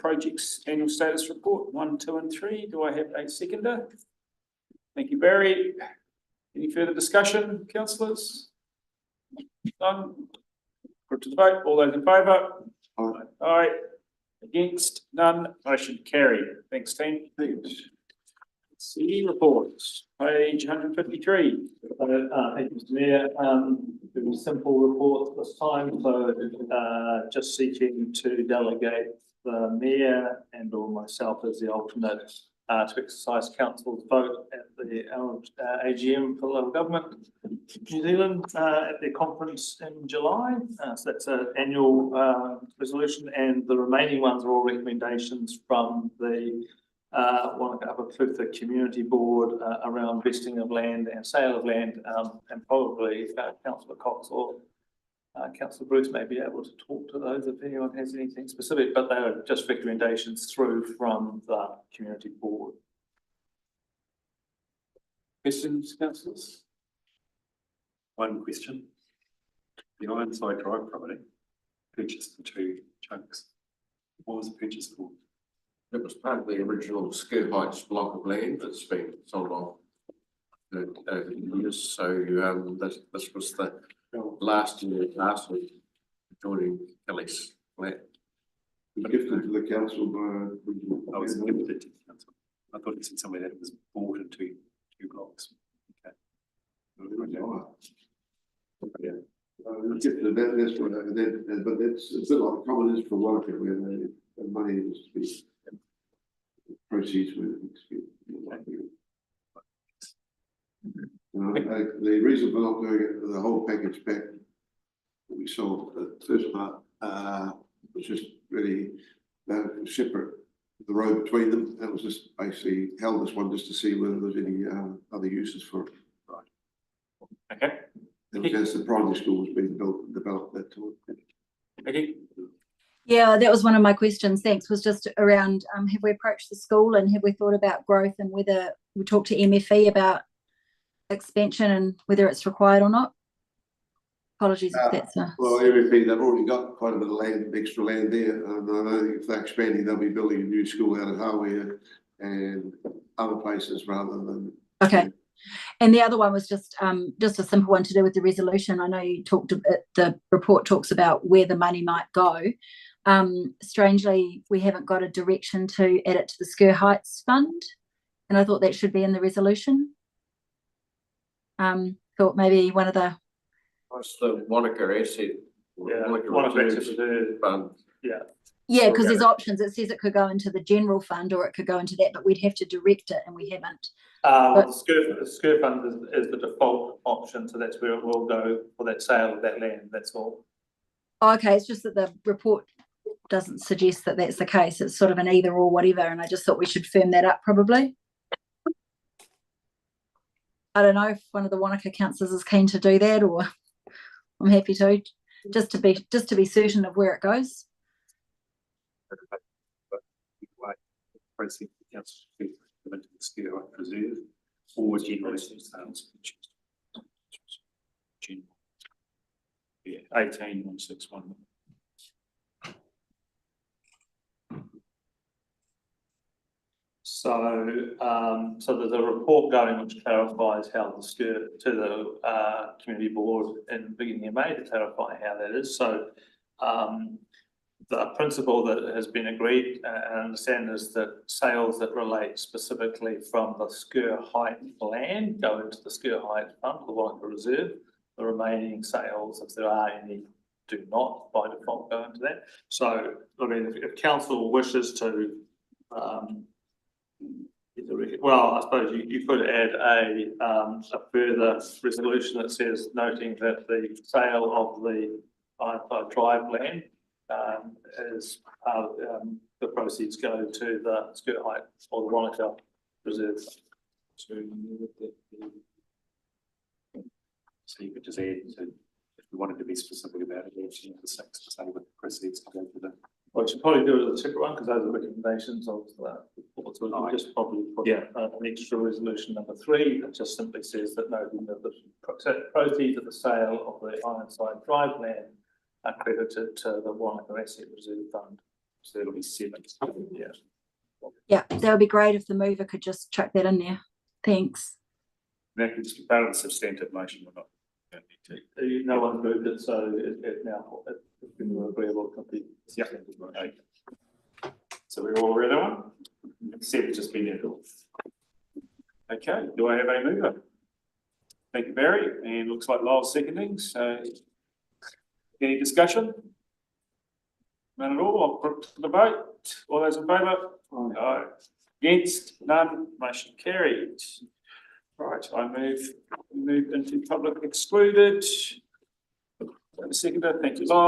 projects annual status report 1, 2 and 3. Do I have a seconder? Thank you, Barry. Any further discussion, councillors? None. Put to the vote. All those in favour? Aye. Aye. Against? None. Motion carried. Thanks, team. Thanks. CE reports, page 153. Thank you, Mr. Mayor. It was a simple report this time, so just seeking to delegate the Mayor and or myself as the alternate to exercise council's vote at the AGM for local government New Zealand at their conference in July. So that's an annual resolution, and the remaining ones are all recommendations from the Wanaka Upper Clutha Community Board around vesting of land and sale of land, and probably Councillor Cox or Councillor Bruce may be able to talk to those if anyone has anything specific, but they are just recommendations through from the Community Board. Questions, councillors? One question. The Ironside Drive property purchased in 2 chunks. What was the purchase for? It was part of the original Sker Heights block of land that's been sold off over the years. So this was the last week joining Kelly's flat. Gifted to the council by. I was gifted to the council. I thought it said somewhere that it was bought in two blocks. Okay. Yeah. Gifted that, that's what but it's a bit like common is for Wanaka where the money is to be proceeds with the reason for not doing it the whole package back we saw the first part was just really separate the road between them. That was just basically held this one just to see whether there's any other uses for it. Right. Okay. It was as the primary school was being developed that time. Okay. Yeah, that was one of my questions. Thanks. Was just around have we approached the school and have we thought about growth and whether we talked to MFE about expansion and whether it's required or not? Apologies if that's a... Well, MFE, they've already got quite a bit of land, extra land there, and I know if they're expanding, they'll be building a new school out at Hawea and other places rather than. Okay. And the other one was just a simple one to do with the resolution. I know you talked about, the report talks about where the money might go. Strangely, we haven't got a direction to add it to the Sker Heights Fund, and I thought that should be in the resolution. Thought maybe one of the... What's the Wanaka asset? Yeah, Wanaka Reserve Fund. Yeah. Yeah, because there's options. It says it could go into the general fund or it could go into that, but we'd have to direct it, and we haven't. The Sker Fund is the default option, so that's where it will go for that sale of that land. That's all. Okay, it's just that the report doesn't suggest that that's the case. It's sort of an either or whatever, and I just thought we should firm that up probably. I don't know if one of the Wanaka councillors is keen to do that, or I'm happy to, just to be certain of where it goes. Proceed the council to the Sker Heights Reserve or general sales. Yeah, 18161. So there's a report going which clarifies how the Sker to the community board in the beginning of May to clarify how that is. So the principle that has been agreed and understand is that sales that relate specifically from the Sker Heights land go into the Sker Heights Fund, the Wanaka Reserve. The remaining sales, if there are any, do not by default go into that. So, I mean, if council wishes to, well, I suppose you could add a further resolution that says noting that the sale of the Ironside Drive land is the proceeds go to the Sker Heights or the Wanaka Reserve. So you could just add, so if we wanted to be specific about it, actually the 6 to say with the proceeds to go to the. Well, you should probably do it as a separate one because those are recommendations of the report. So we'll just probably put an extra resolution number 3 that just simply says that noting that the proceeds of the sale of the Ironside Drive land are credited to the Wanaka Asset Reserve Fund. So that'll be 7. Yeah. Yeah, that would be great if the mover could just chuck that in there. Thanks. That can just be part of the substantive motion, we're not. Don't need to. No one moved it, so it now, it's been agreeable to complete. Yeah. Okay. So we're all aware of that one? Except it's just been handled. Okay, do I have a mover? Thank you, Barry, and looks like Lyle's seconding, so any discussion? None at all, I'll put it to the vote. All those in favour? Aye. Against? None, motion carried. Right, I move into public excluded. Seconder, thank you, Lyle.